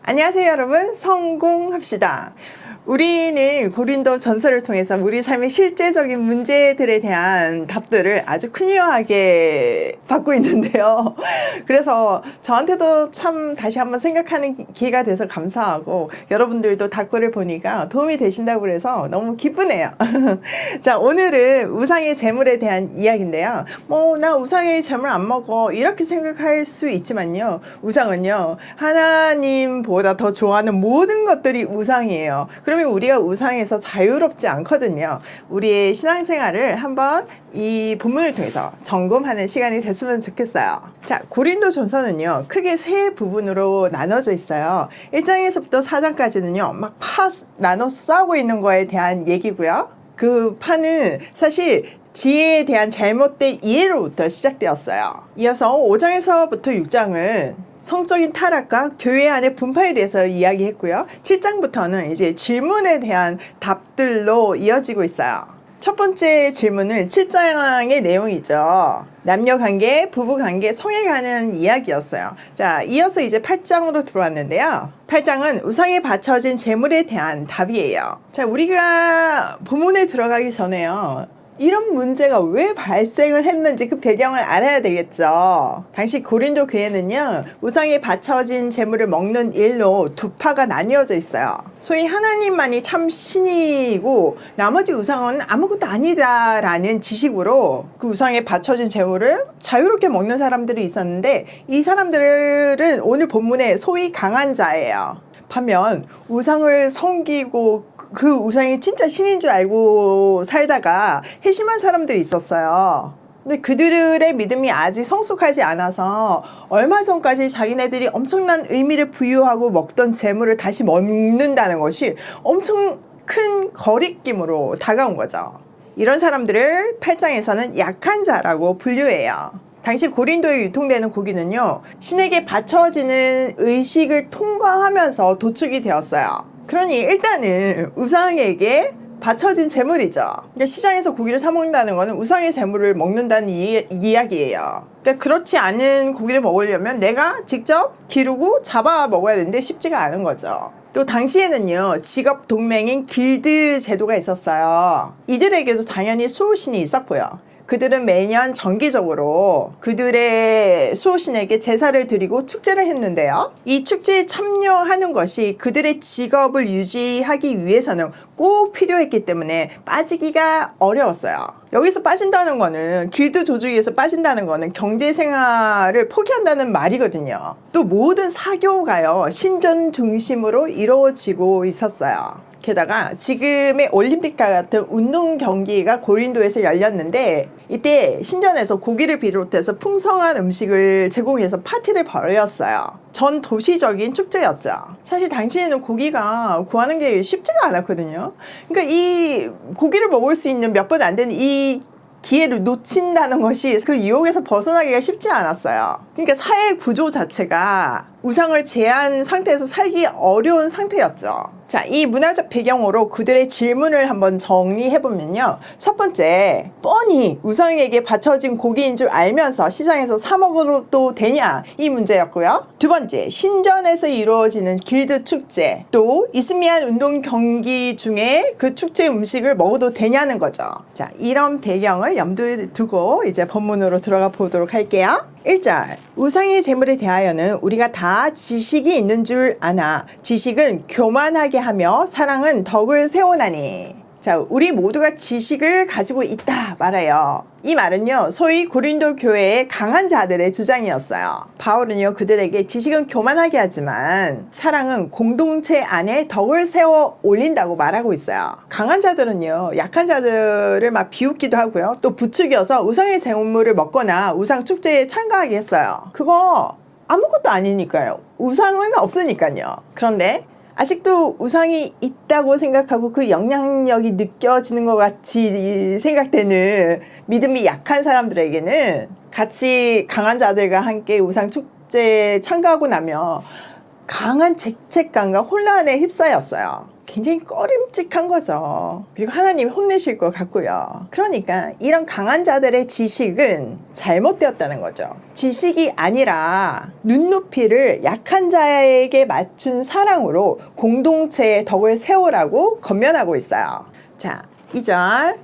안녕하세요 여러분, 성공합시다. 우리는 고린도 전설을 통해서 우리 삶의 실제적인 문제들에 대한 답들을 아주 클리어하게 받고 있는데요. 그래서 저한테도 참 다시 한번 생각하는 기회가 돼서 감사하고, 여러분들도 답글을 보니까 도움이 되신다고 그래서 너무 기쁘네요. 자, 오늘은 우상의 재물에 대한 이야기인데요. 나 우상의 재물 안 먹어 이렇게 생각할 수 있지만요, 우상은요 하나님보다 더 좋아하는 모든 것들이 우상이에요. 그러면 우리가 우상에서 자유롭지 않거든요. 우리의 신앙생활을 한번 이 본문을 통해서 점검하는 시간이 됐으면 좋겠어요. 자, 고린도 전서는요 크게 세 부분으로 나눠져 있어요. 1장에서부터 4장까지는요 막 나눠 싸우고 있는 거에 대한 얘기고요. 그 파는 사실 지혜에 대한 잘못된 이해로부터 시작되었어요. 이어서 5장에서부터 6장은 성적인 타락과 교회 안의 분파에 대해서 이야기했고요. 7장부터는 이제 질문에 대한 답들로 이어지고 있어요. 첫 번째 질문은 7장의 내용이죠. 남녀관계, 부부관계, 성에 관한 이야기였어요. 자, 이어서 이제 8장으로 들어왔는데요. 8장은 우상에 바쳐진 재물에 대한 답이에요. 자, 우리가 본문에 들어가기 전에요, 이런 문제가 왜 발생을 했는지 그 배경을 알아야 되겠죠. 당시 고린도 교회는요 우상에 바쳐진 재물을 먹는 일로 두 파가 나뉘어져 있어요. 소위 하나님만이 참 신이고 나머지 우상은 아무것도 아니다 라는 지식으로 그 우상에 바쳐진 재물을 자유롭게 먹는 사람들이 있었는데, 이 사람들은 오늘 본문에 소위 강한 자예요. 반면 우상을 섬기고 그 우상이 진짜 신인 줄 알고 살다가 회심한 사람들이 있었어요. 근데 그들의 믿음이 아직 성숙하지 않아서 얼마 전까지 자기네들이 엄청난 의미를 부여하고 먹던 재물을 다시 먹는다는 것이 엄청 큰 거리낌으로 다가온 거죠. 이런 사람들을 8장에서는 약한 자라고 분류해요. 당시 고린도에 유통되는 고기는요 신에게 바쳐지는 의식을 통과하면서 도축이 되었어요. 그러니 일단은 우상에게 바쳐진 재물이죠. 그러니까 시장에서 고기를 사 먹는다는 것은 우상의 재물을 먹는다는 이야기예요. 그러니까 그렇지 않은 고기를 먹으려면 내가 직접 기르고 잡아 먹어야 되는데 쉽지가 않은 거죠. 또 당시에는요 직업 동맹인 길드 제도가 있었어요. 이들에게도 당연히 수호신이 있었고요. 그들은 매년 정기적으로 그들의 수호신에게 제사를 드리고 축제를 했는데요. 이 축제에 참여하는 것이 그들의 직업을 유지하기 위해서는 꼭 필요했기 때문에 빠지기가 어려웠어요. 여기서 빠진다는 거는, 길드 조직에서 빠진다는 거는 경제생활을 포기한다는 말이거든요. 또 모든 사교가요 신전 중심으로 이루어지고 있었어요. 게다가 지금의 올림픽과 같은 운동 경기가 고린도에서 열렸는데, 이때 신전에서 고기를 비롯해서 풍성한 음식을 제공해서 파티를 벌였어요. 전 도시적인 축제였죠. 사실 당시에는 고기가 구하는 게 쉽지가 않았거든요. 그러니까 이 고기를 먹을 수 있는 몇 번 안 되는 이 기회를 놓친다는 것이 그 유혹에서 벗어나기가 쉽지 않았어요. 그러니까 사회 구조 자체가 우상을 제한 상태에서 살기 어려운 상태였죠. 자, 이 문화적 배경으로 그들의 질문을 한번 정리해보면요. 첫 번째, 뻔히 우상에게 바쳐진 고기인 줄 알면서 시장에서 사 먹어도 되냐, 이 문제였고요. 두 번째, 신전에서 이루어지는 길드 축제, 또 이스미안 운동 경기 중에 그 축제 음식을 먹어도 되냐는 거죠. 자, 이런 배경을 염두에 두고 이제 본문으로 들어가 보도록 할게요. 1절, 우상의 재물에 대하여는 우리가 다 지식이 있는 줄 아나 지식은 교만하게 하며 사랑은 덕을 세우나니. 자, 우리 모두가 지식을 가지고 있다 말아요. 이 말은요 소위 고린도 교회의 강한 자들의 주장이었어요. 바울은요 그들에게 지식은 교만하게 하지만 사랑은 공동체 안에 덕을 세워 올린다고 말하고 있어요. 강한 자들은요 약한 자들을 막 비웃기도 하고요, 또 부추겨서 우상의 재물을 먹거나 우상 축제에 참가하게 했어요. 그거 아무것도 아니니까요. 우상은 없으니까요. 그런데 아직도 우상이 있다고 생각하고 그 영향력이 느껴지는 것 같이 생각되는 믿음이 약한 사람들에게는 같이 강한 자들과 함께 우상 축제에 참가하고 나면 강한 죄책감과 혼란에 휩싸였어요. 굉장히 꺼림칙한 거죠. 그리고 하나님이 혼내실 것 같고요. 그러니까 이런 강한 자들의 지식은 잘못되었다는 거죠. 지식이 아니라 눈높이를 약한 자에게 맞춘 사랑으로 공동체의 덕을 세우라고 권면하고 있어요. 자, 2절.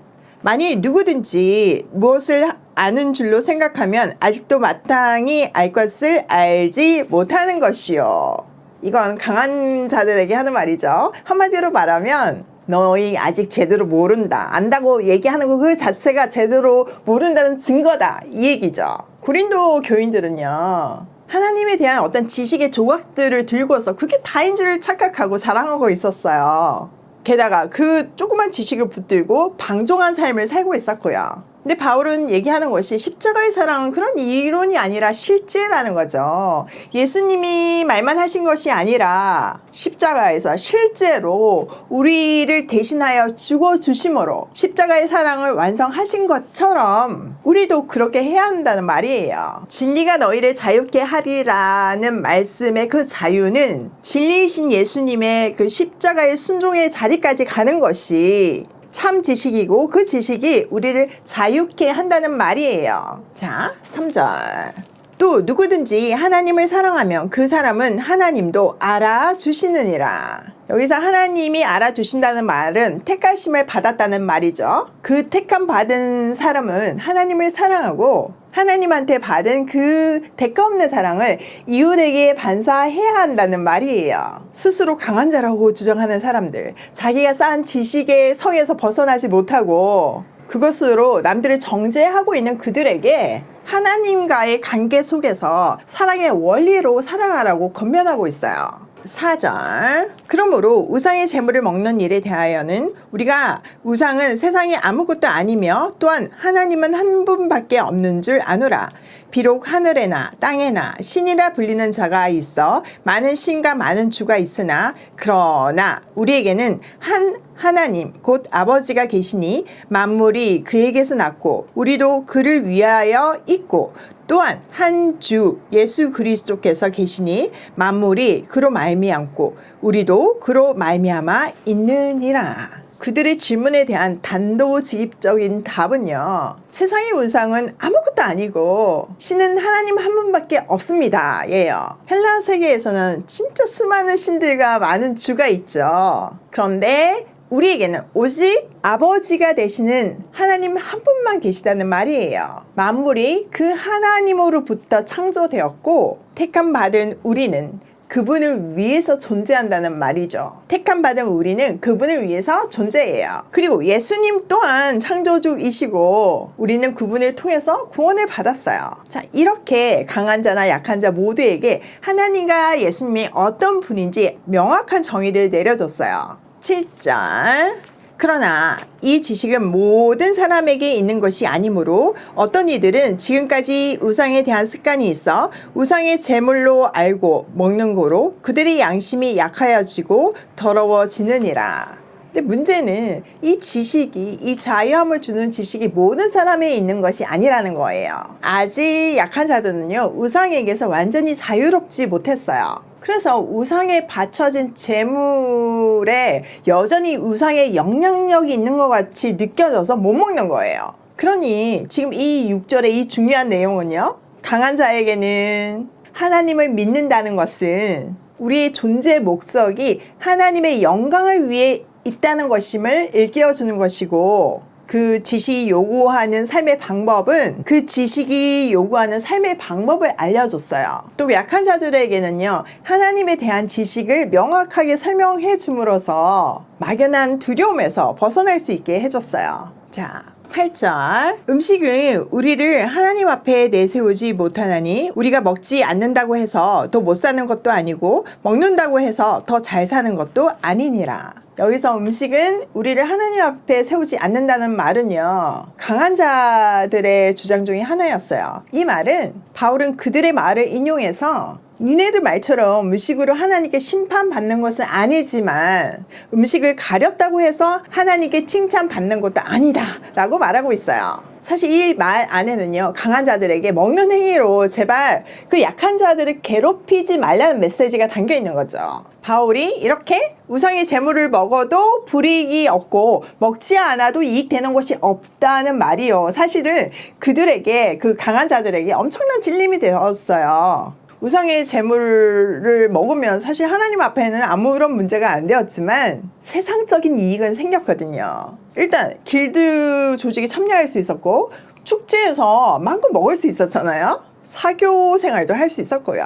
만일 누구든지 무엇을 아는 줄로 생각하면 아직도 마땅히 알 것을 알지 못하는 것이요. 이건 강한 자들에게 하는 말이죠. 한마디로 말하면 너희 아직 제대로 모른다. 안다고 얘기하는 거 그 자체가 제대로 모른다는 증거다. 이 얘기죠. 고린도 교인들은요. 하나님에 대한 어떤 지식의 조각들을 들고서 그게 다인 줄 착각하고 자랑하고 있었어요. 게다가 그 조그만 지식을 붙들고 방종한 삶을 살고 있었고요. 근데 바울은 얘기하는 것이 십자가의 사랑은 그런 이론이 아니라 실제라는 거죠. 예수님이 말만 하신 것이 아니라 십자가에서 실제로 우리를 대신하여 죽어주심으로 십자가의 사랑을 완성하신 것처럼 우리도 그렇게 해야 한다는 말이에요. 진리가 너희를 자유케 하리라는 말씀의 그 자유는 진리이신 예수님의 그 십자가의 순종의 자리까지 가는 것이 참 지식이고 그 지식이 우리를 자유케 한다는 말이에요. 자, 3절. 또 누구든지 하나님을 사랑하면 그 사람은 하나님도 알아주시느니라. 여기서 하나님이 알아주신다는 말은 택하심을 받았다는 말이죠. 그 택함 받은 사람은 하나님을 사랑하고 하나님한테 받은 그 대가 없는 사랑을 이웃에게 반사해야 한다는 말이에요. 스스로 강한 자라고 주장하는 사람들, 자기가 쌓은 지식의 성에서 벗어나지 못하고 그것으로 남들을 정죄하고 있는 그들에게 하나님과의 관계 속에서 사랑의 원리로 살아가라고 권면하고 있어요. 4절. 그러므로 우상의 재물을 먹는 일에 대하여는 우리가 우상은 세상에 아무것도 아니며 또한 하나님은 한 분밖에 없는 줄 아노라. 비록 하늘에나 땅에나 신이라 불리는 자가 있어 많은 신과 많은 주가 있으나 그러나 우리에게는 한 하나님 곧 아버지가 계시니 만물이 그에게서 났고 우리도 그를 위하여 있고 또한 한 주 예수 그리스도께서 계시니 만물이 그로 말미암고 우리도 그로 말미암아 있느니라. 그들의 질문에 대한 단도직입적인 답은요. 세상의 우상은 아무것도 아니고 신은 하나님 한 분밖에 없습니다. 예요. 헬라 세계에서는 진짜 수많은 신들과 많은 주가 있죠. 그런데 우리에게는 오직 아버지가 되시는 하나님 한 분만 계시다는 말이에요. 만물이 그 하나님으로부터 창조되었고 택함 받은 우리는 그분을 위해서 존재한다는 말이죠. 택함 받은 우리는 그분을 위해서 존재해요. 그리고 예수님 또한 창조주이시고 우리는 그분을 통해서 구원을 받았어요. 자, 이렇게 강한 자나 약한 자 모두에게 하나님과 예수님이 어떤 분인지 명확한 정의를 내려줬어요. 7절. 그러나 이 지식은 모든 사람에게 있는 것이 아니므로 어떤 이들은 지금까지 우상에 대한 습관이 있어 우상의 제물로 알고 먹는 거로 그들의 양심이 약하여지고 더러워지느니라. 근데 문제는 이 지식이, 이 자유함을 주는 지식이 모든 사람에 있는 것이 아니라는 거예요. 아직 약한 자들은요, 우상에게서 완전히 자유롭지 못했어요. 그래서 우상에 바쳐진 재물에 여전히 우상의 영향력이 있는 것 같이 느껴져서 못 먹는 거예요. 그러니 지금 이 6절의 이 중요한 내용은요, 강한 자에게는 하나님을 믿는다는 것은 우리의 존재 목적이 하나님의 영광을 위해 있다는 것임을 일깨워주는 것이고, 그 지식이 요구하는 삶의 방법은 그 지식이 요구하는 삶의 방법을 알려줬어요. 또 약한 자들에게는요, 하나님에 대한 지식을 명확하게 설명해 줌으로써 막연한 두려움에서 벗어날 수 있게 해줬어요. 자, 8절. 음식은 우리를 하나님 앞에 내세우지 못하나니 우리가 먹지 않는다고 해서 더 못 사는 것도 아니고 먹는다고 해서 더 잘 사는 것도 아니니라. 여기서 음식은 우리를 하나님 앞에 세우지 않는다는 말은요, 강한 자들의 주장 중에 하나였어요. 이 말은 바울은 그들의 말을 인용해서 니네들 말처럼 음식으로 하나님께 심판받는 것은 아니지만 음식을 가렸다고 해서 하나님께 칭찬받는 것도 아니다 라고 말하고 있어요. 사실 이 말 안에는요, 강한 자들에게 먹는 행위로 제발 그 약한 자들을 괴롭히지 말라는 메시지가 담겨 있는 거죠. 바울이 이렇게 우상의 재물을 먹어도 불이익이 없고 먹지 않아도 이익되는 것이 없다는 말이요, 사실은 그들에게, 그 강한 자들에게 엄청난 진림이 되었어요. 우상의 재물을 먹으면 사실 하나님 앞에는 아무런 문제가 안 되었지만 세상적인 이익은 생겼거든요. 일단 길드 조직에 참여할 수 있었고 축제에서 마음껏 먹을 수 있었잖아요. 사교 생활도 할 수 있었고요.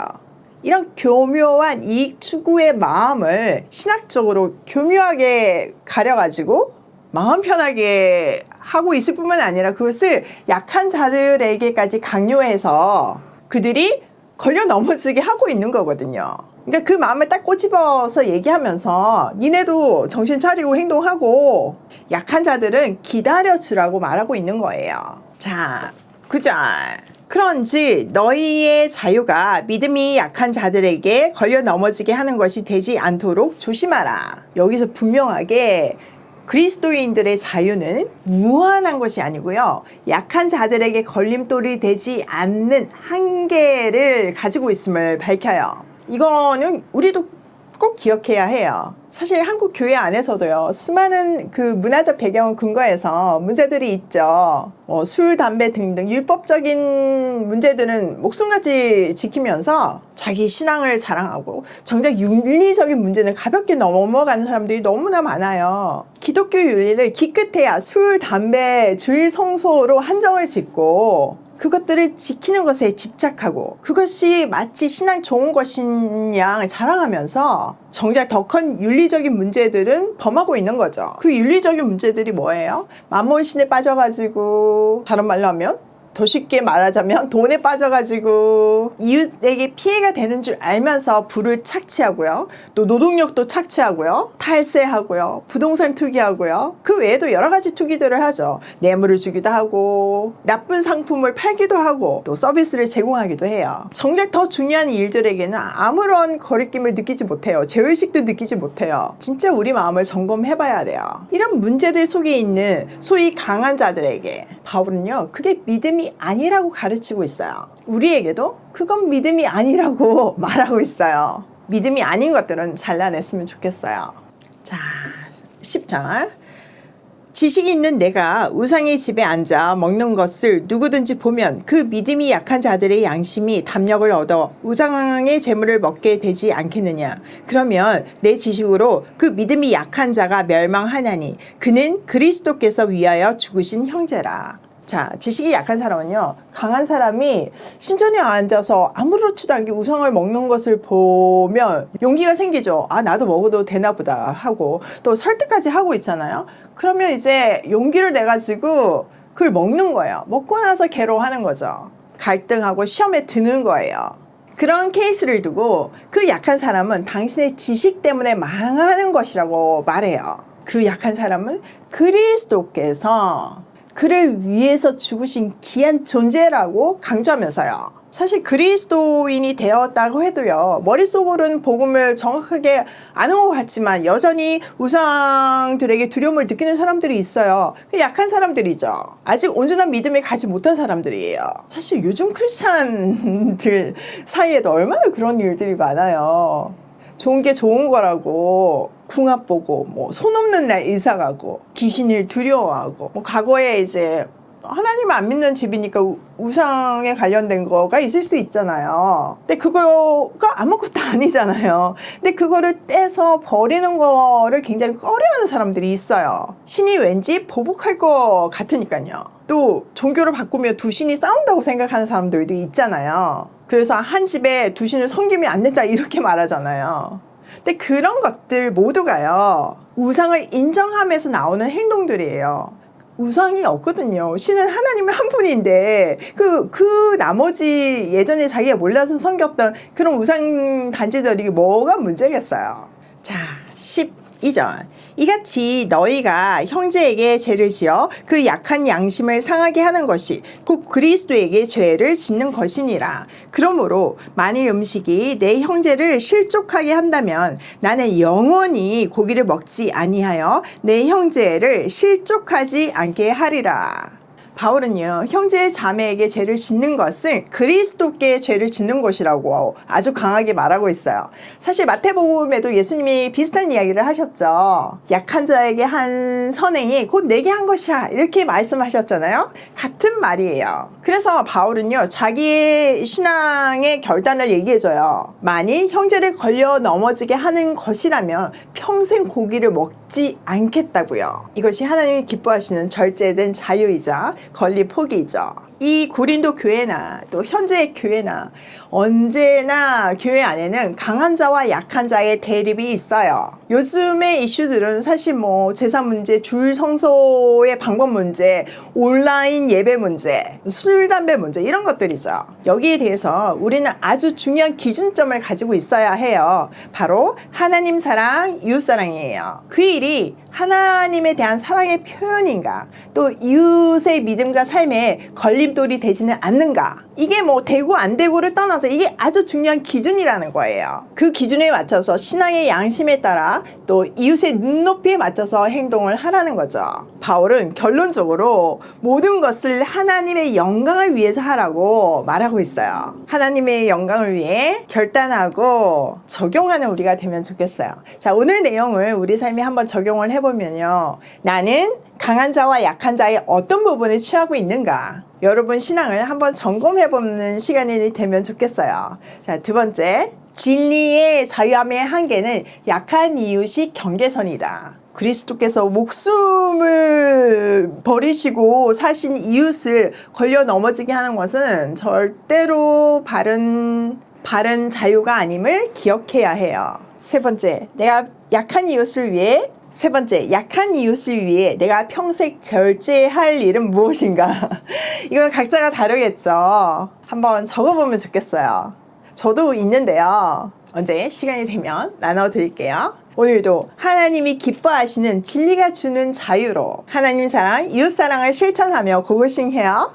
이런 교묘한 이익 추구의 마음을 신학적으로 교묘하게 가려가지고 마음 편하게 하고 있을 뿐만 아니라 그것을 약한 자들에게까지 강요해서 그들이 걸려 넘어지게 하고 있는 거거든요. 그러니까 그 마음을 딱 꼬집어서 얘기하면서 니네도 정신 차리고 행동하고 약한 자들은 기다려주라고 말하고 있는 거예요. 자, 9절. 그런지 너희의 자유가 믿음이 약한 자들에게 걸려 넘어지게 하는 것이 되지 않도록 조심하라. 여기서 분명하게 그리스도인들의 자유는 무한한 것이 아니고요, 약한 자들에게 걸림돌이 되지 않는 한계를 가지고 있음을 밝혀요. 이거는 우리도 꼭 기억해야 해요. 사실 한국 교회 안에서도요, 수많은 그 문화적 배경을 근거해서 문제들이 있죠. 술, 담배 등등 율법적인 문제들은 목숨같이 지키면서 자기 신앙을 자랑하고 정작 윤리적인 문제는 가볍게 넘어가는 사람들이 너무나 많아요. 기독교 윤리를 기껏해야 술, 담배, 주일 성소로 한정을 짓고 그것들을 지키는 것에 집착하고 그것이 마치 신앙 좋은 것인 양 자랑하면서 정작 더 큰 윤리적인 문제들은 범하고 있는 거죠. 그 윤리적인 문제들이 뭐예요? 마몬신에 빠져가지고, 다른 말로 하면 더 쉽게 말하자면 돈에 빠져가지고 이웃에게 피해가 되는 줄 알면서 부를 착취하고요, 또 노동력도 착취하고요, 탈세하고요, 부동산 투기하고요, 그 외에도 여러 가지 투기들을 하죠. 뇌물을 주기도 하고 나쁜 상품을 팔기도 하고 또 서비스를 제공하기도 해요. 정작 더 중요한 일들에게는 아무런 거리낌을 느끼지 못해요. 죄의식도 느끼지 못해요. 진짜 우리 마음을 점검해봐야 돼요. 이런 문제들 속에 있는 소위 강한 자들에게 바울은요, 그게 믿음이 아니라고 가르치고 있어요. 우리에게도 그건 믿음이 아니라고 말하고 있어요. 믿음이 아닌 것들은 잘라냈으면 좋겠어요. 자, 10절. 지식이 있는 내가 우상의 집에 앉아 먹는 것을 누구든지 보면 그 믿음이 약한 자들의 양심이 담력을 얻어 우상의 재물을 먹게 되지 않겠느냐. 그러면 내 지식으로 그 믿음이 약한 자가 멸망하나니 그는 그리스도께서 위하여 죽으신 형제라. 자, 지식이 약한 사람은요, 강한 사람이 신전에 앉아서 아무렇지도 않게 우상을 먹는 것을 보면 용기가 생기죠. 아, 나도 먹어도 되나 보다 하고 또 설득까지 하고 있잖아요. 그러면 이제 용기를 내가지고 그걸 먹는 거예요. 먹고 나서 괴로워하는 거죠. 갈등하고 시험에 드는 거예요. 그런 케이스를 두고 그 약한 사람은 당신의 지식 때문에 망하는 것이라고 말해요. 그 약한 사람은 그리스도께서 그를 위해서 죽으신 귀한 존재라고 강조하면서요, 사실 그리스도인이 되었다고 해도요, 머릿속으로는 복음을 정확하게 아는 것 같지만 여전히 우상들에게 두려움을 느끼는 사람들이 있어요. 약한 사람들이죠. 아직 온전한 믿음을 가지 못한 사람들이에요. 사실 요즘 크리스찬들 사이에도 얼마나 그런 일들이 많아요. 좋은 게 좋은 거라고 궁합 보고 손 없는 날 이사 가고 귀신을 두려워하고 과거에 이제 하나님을 안 믿는 집이니까 우상에 관련된 거가 있을 수 있잖아요. 근데 그거가 아무것도 아니잖아요. 근데 그거를 떼서 버리는 거를 굉장히 꺼려하는 사람들이 있어요. 신이 왠지 보복할 것 같으니까요. 또 종교를 바꾸면 두 신이 싸운다고 생각하는 사람들도 있잖아요. 그래서 한 집에 두 신을 섬기면 안 된다 이렇게 말하잖아요. 근데 그런 것들 모두가요, 우상을 인정하면서 나오는 행동들이에요. 우상이 없거든요. 신은 하나님의 한 분인데 그 나머지 예전에 자기가 몰라서 섬겼던 그런 우상 단지들이 뭐가 문제겠어요. 자, 11절. 이전 이같이 너희가 형제에게 죄를 지어 그 약한 양심을 상하게 하는 것이 곧 그리스도에게 죄를 짓는 것이니라. 그러므로 만일 음식이 내 형제를 실족하게 한다면 나는 영원히 고기를 먹지 아니하여 내 형제를 실족하지 않게 하리라. 바울은요, 형제 자매에게 죄를 짓는 것은 그리스도께 죄를 짓는 것이라고 아주 강하게 말하고 있어요. 사실 마태복음에도 예수님이 비슷한 이야기를 하셨죠. 약한 자에게 한 선행이 곧 내게 한 것이라 이렇게 말씀하셨잖아요. 같은 말이에요. 그래서 바울은요, 자기의 신앙의 결단을 얘기해줘요. 만일 형제를 걸려 넘어지게 하는 것이라면 평생 고기를 먹지 않겠다고요. 이것이 하나님이 기뻐하시는 절제된 자유이자 권리 포기죠. 이 고린도 교회나 또 현재의 교회나 언제나 교회 안에는 강한 자와 약한 자의 대립이 있어요. 요즘의 이슈들은 사실 뭐 제사 문제, 줄 성소의 방법 문제, 온라인 예배 문제, 술, 담배 문제 이런 것들이죠. 여기에 대해서 우리는 아주 중요한 기준점을 가지고 있어야 해요. 바로 하나님 사랑, 이웃 사랑이에요. 그 일이 하나님에 대한 사랑의 표현인가, 또 이웃의 믿음과 삶에 걸림돌이 되지는 않는가, 이게 뭐 되고 안 되고를 떠나서 이게 아주 중요한 기준이라는 거예요. 그 기준에 맞춰서 신앙의 양심에 따라 또 이웃의 눈높이에 맞춰서 행동을 하라는 거죠. 바울은 결론적으로 모든 것을 하나님의 영광을 위해서 하라고 말하고 있어요. 하나님의 영광을 위해 결단하고 적용하는 우리가 되면 좋겠어요. 자, 오늘 내용을 우리 삶에 한번 적용을 해보면요, 나는 강한 자와 약한 자의 어떤 부분을 취하고 있는가, 여러분 신앙을 한번 점검해보는 시간이 되면 좋겠어요. 자, 두 번째, 진리의 자유함의 한계는 약한 이웃이 경계선이다. 그리스도께서 목숨을 버리시고 사신 이웃을 걸려 넘어지게 하는 것은 절대로 바른 자유가 아님을 기억해야 해요. 세 번째, 약한 이웃을 위해 내가 평생 절제할 일은 무엇인가? 이건 각자가 다르겠죠. 한번 적어보면 좋겠어요. 저도 있는데요. 언제 시간이 되면 나눠드릴게요. 오늘도 하나님이 기뻐하시는 진리가 주는 자유로 하나님 사랑, 이웃 사랑을 실천하며 고고싱해요.